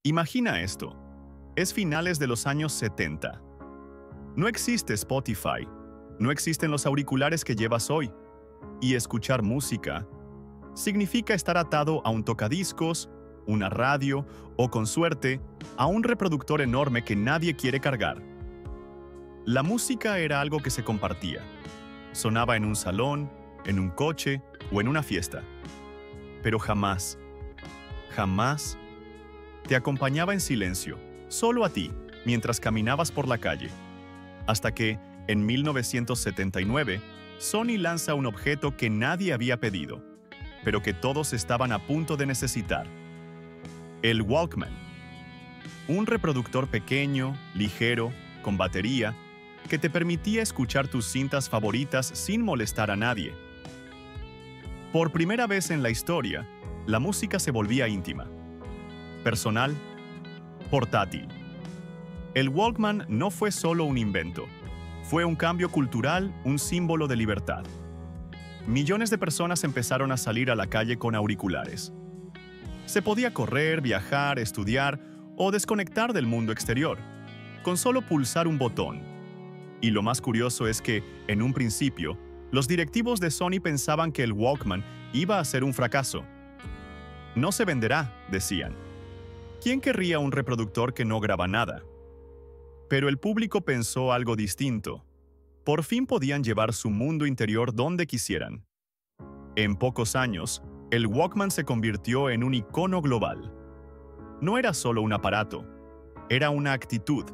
Imagina esto. Es finales de los años 70. No existe Spotify, no existen los auriculares que llevas hoy. Y escuchar música significa estar atado a un tocadiscos, una radio o, con suerte, a un reproductor enorme que nadie quiere cargar. La música era algo que se compartía. Sonaba en un salón, en un coche o en una fiesta. Pero jamás, jamás te acompañaba en silencio, solo a ti, mientras caminabas por la calle. Hasta que, en 1979, Sony lanza un objeto que nadie había pedido, pero que todos estaban a punto de necesitar. El Walkman. Un reproductor pequeño, ligero, con batería, que te permitía escuchar tus cintas favoritas sin molestar a nadie. Por primera vez en la historia, la música se volvía íntima, personal, portátil. El Walkman no fue solo un invento, fue un cambio cultural, un símbolo de libertad. Millones de personas empezaron a salir a la calle con auriculares. Se podía correr, viajar, estudiar o desconectar del mundo exterior, con solo pulsar un botón. Y lo más curioso es que, en un principio, los directivos de Sony pensaban que el Walkman iba a ser un fracaso. No se venderá, decían. ¿Quién querría un reproductor que no graba nada? Pero el público pensó algo distinto. Por fin podían llevar su mundo interior donde quisieran. En pocos años, el Walkman se convirtió en un icono global. No era solo un aparato, era una actitud,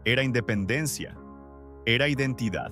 era independencia, era identidad.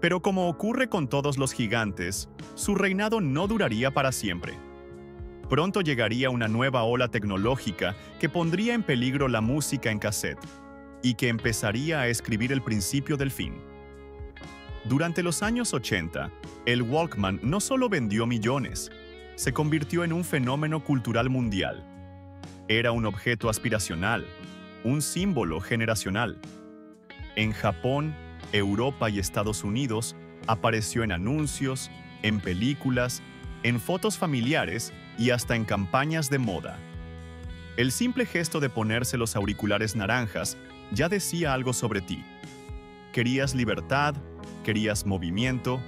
Pero como ocurre con todos los gigantes, su reinado no duraría para siempre. Pronto llegaría una nueva ola tecnológica que pondría en peligro la música en cassette y que empezaría a escribir el principio del fin. Durante los años 80, el Walkman no solo vendió millones, se convirtió en un fenómeno cultural mundial. Era un objeto aspiracional, un símbolo generacional. En Japón, Europa y Estados Unidos apareció en anuncios, en películas, en fotos familiares y hasta en campañas de moda. El simple gesto de ponerse los auriculares naranjas ya decía algo sobre ti. Querías libertad, querías movimiento,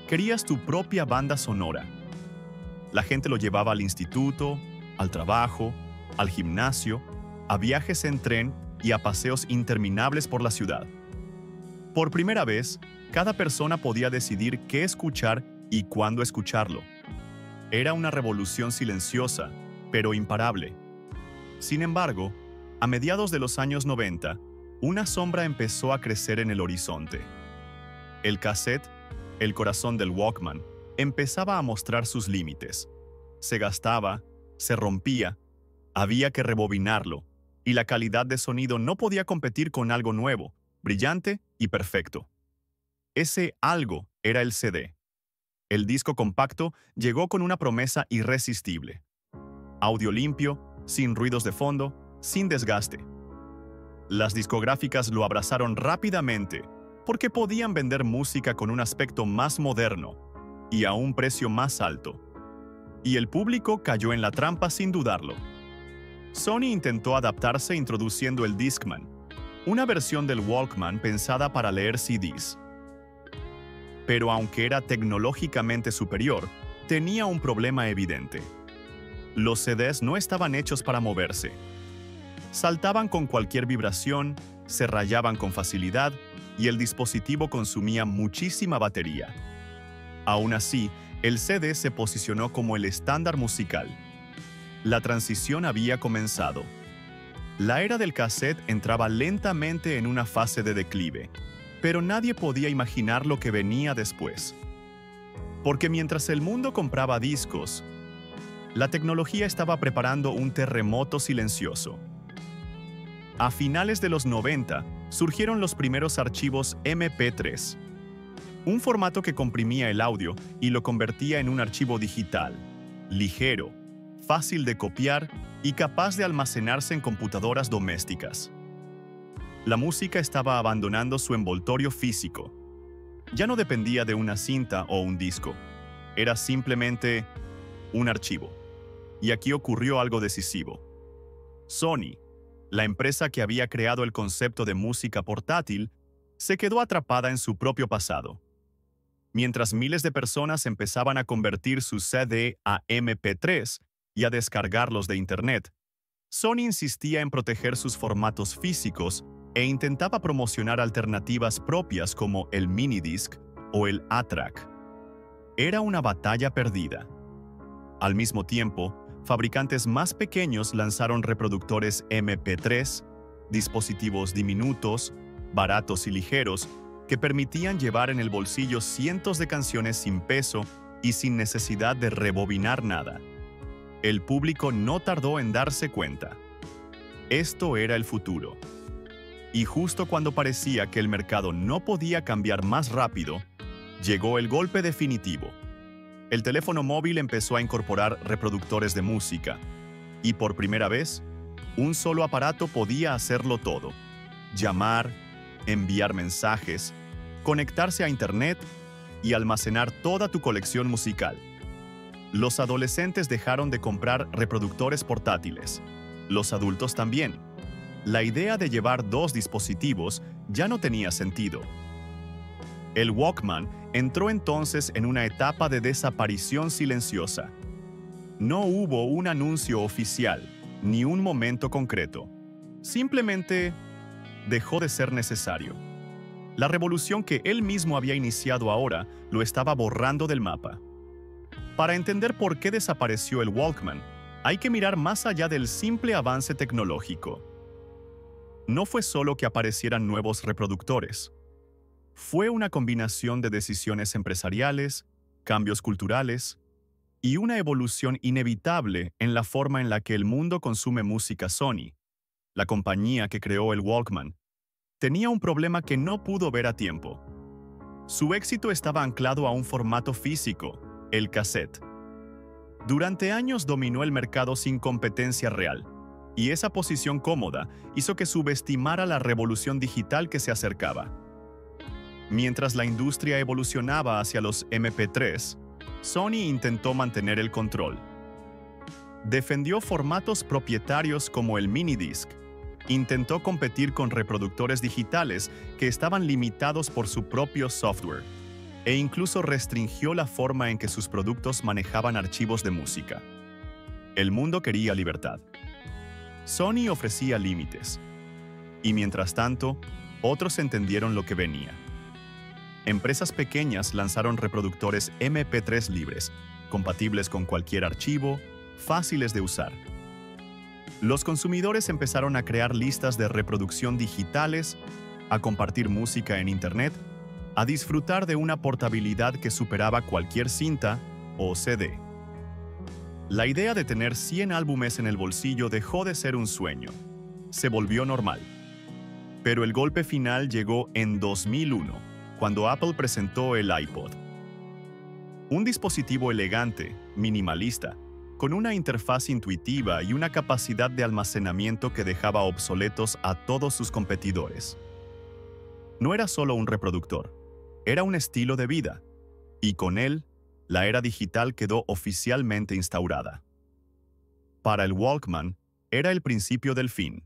querías tu propia banda sonora. La gente lo llevaba al instituto, al trabajo, al gimnasio, a viajes en tren y a paseos interminables por la ciudad. Por primera vez, cada persona podía decidir qué escuchar y cuándo escucharlo. Era una revolución silenciosa, pero imparable. Sin embargo, a mediados de los años 90, una sombra empezó a crecer en el horizonte. El cassette, el corazón del Walkman, empezaba a mostrar sus límites. Se gastaba, se rompía, había que rebobinarlo, y la calidad de sonido no podía competir con algo nuevo, brillante y perfecto. Ese algo era el CD. El disco compacto llegó con una promesa irresistible. Audio limpio, sin ruidos de fondo, sin desgaste. Las discográficas lo abrazaron rápidamente porque podían vender música con un aspecto más moderno y a un precio más alto. Y el público cayó en la trampa sin dudarlo. Sony intentó adaptarse introduciendo el Discman, una versión del Walkman pensada para leer CDs. Pero aunque era tecnológicamente superior, tenía un problema evidente. Los CDs no estaban hechos para moverse. Saltaban con cualquier vibración, se rayaban con facilidad y el dispositivo consumía muchísima batería. Aún así, el CD se posicionó como el estándar musical. La transición había comenzado. La era del cassette entraba lentamente en una fase de declive, pero nadie podía imaginar lo que venía después. Porque mientras el mundo compraba discos, la tecnología estaba preparando un terremoto silencioso. A finales de los 90, surgieron los primeros archivos MP3, un formato que comprimía el audio y lo convertía en un archivo digital, ligero, fácil de copiar y capaz de almacenarse en computadoras domésticas. La música estaba abandonando su envoltorio físico. Ya no dependía de una cinta o un disco. Era simplemente un archivo. Y aquí ocurrió algo decisivo. Sony, la empresa que había creado el concepto de música portátil, se quedó atrapada en su propio pasado. Mientras miles de personas empezaban a convertir su CD a MP3 y a descargarlos de Internet, Sony insistía en proteger sus formatos físicos e intentaba promocionar alternativas propias como el minidisc o el A-Track. Era una batalla perdida. Al mismo tiempo, fabricantes más pequeños lanzaron reproductores MP3, dispositivos diminutos, baratos y ligeros, que permitían llevar en el bolsillo cientos de canciones sin peso y sin necesidad de rebobinar nada. El público no tardó en darse cuenta. Esto era el futuro. Y justo cuando parecía que el mercado no podía cambiar más rápido, llegó el golpe definitivo. El teléfono móvil empezó a incorporar reproductores de música, y por primera vez, un solo aparato podía hacerlo todo: llamar, enviar mensajes, conectarse a Internet y almacenar toda tu colección musical. Los adolescentes dejaron de comprar reproductores portátiles. Los adultos también. La idea de llevar dos dispositivos ya no tenía sentido. El Walkman entró entonces en una etapa de desaparición silenciosa. No hubo un anuncio oficial, ni un momento concreto. Simplemente dejó de ser necesario. La revolución que él mismo había iniciado ahora lo estaba borrando del mapa. Para entender por qué desapareció el Walkman, hay que mirar más allá del simple avance tecnológico. No fue solo que aparecieran nuevos reproductores. Fue una combinación de decisiones empresariales, cambios culturales y una evolución inevitable en la forma en la que el mundo consume música. Sony, la compañía que creó el Walkman, tenía un problema que no pudo ver a tiempo. Su éxito estaba anclado a un formato físico, el cassette. Durante años dominó el mercado sin competencia real, y esa posición cómoda hizo que subestimara la revolución digital que se acercaba. Mientras la industria evolucionaba hacia los MP3, Sony intentó mantener el control. Defendió formatos propietarios como el minidisc. Intentó competir con reproductores digitales que estaban limitados por su propio software, e incluso restringió la forma en que sus productos manejaban archivos de música. El mundo quería libertad. Sony ofrecía límites. Y mientras tanto, otros entendieron lo que venía. Empresas pequeñas lanzaron reproductores MP3 libres, compatibles con cualquier archivo, fáciles de usar. Los consumidores empezaron a crear listas de reproducción digitales, a compartir música en Internet, a disfrutar de una portabilidad que superaba cualquier cinta o CD. La idea de tener 100 álbumes en el bolsillo dejó de ser un sueño. Se volvió normal. Pero el golpe final llegó en 2001, cuando Apple presentó el iPod. Un dispositivo elegante, minimalista, con una interfaz intuitiva y una capacidad de almacenamiento que dejaba obsoletos a todos sus competidores. No era solo un reproductor, era un estilo de vida, y con él, la era digital quedó oficialmente instaurada. Para el Walkman, era el principio del fin,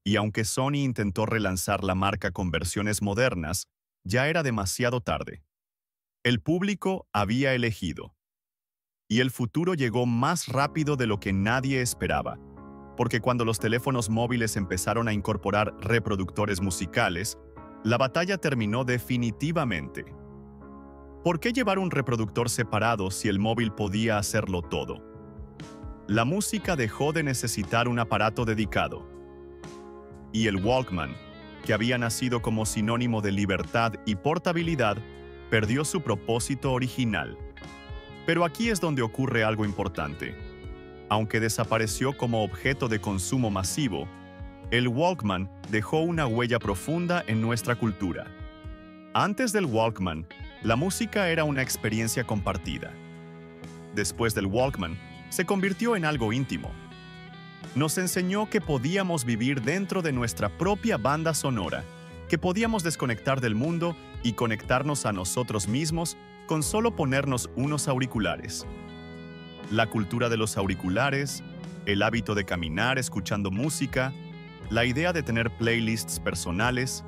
y aunque Sony intentó relanzar la marca con versiones modernas, ya era demasiado tarde. El público había elegido. Y el futuro llegó más rápido de lo que nadie esperaba, porque cuando los teléfonos móviles empezaron a incorporar reproductores musicales, la batalla terminó definitivamente. ¿Por qué llevar un reproductor separado si el móvil podía hacerlo todo? La música dejó de necesitar un aparato dedicado. Y el Walkman, que había nacido como sinónimo de libertad y portabilidad, perdió su propósito original. Pero aquí es donde ocurre algo importante. Aunque desapareció como objeto de consumo masivo, el Walkman dejó una huella profunda en nuestra cultura. Antes del Walkman, la música era una experiencia compartida. Después del Walkman, se convirtió en algo íntimo. Nos enseñó que podíamos vivir dentro de nuestra propia banda sonora, que podíamos desconectar del mundo y conectarnos a nosotros mismos con solo ponernos unos auriculares. La cultura de los auriculares, el hábito de caminar escuchando música, la idea de tener playlists personales,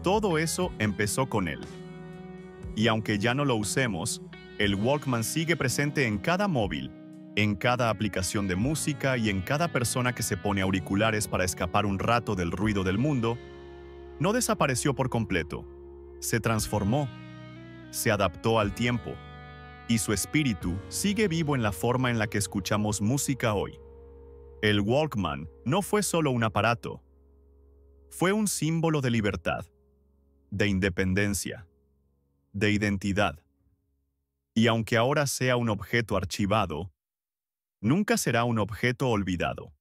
todo eso empezó con él. Y aunque ya no lo usemos, el Walkman sigue presente en cada móvil, en cada aplicación de música y en cada persona que se pone auriculares para escapar un rato del ruido del mundo. No desapareció por completo, se transformó, se adaptó al tiempo, y su espíritu sigue vivo en la forma en la que escuchamos música hoy. El Walkman no fue solo un aparato, fue un símbolo de libertad, de independencia, de identidad. Y aunque ahora sea un objeto archivado, nunca será un objeto olvidado.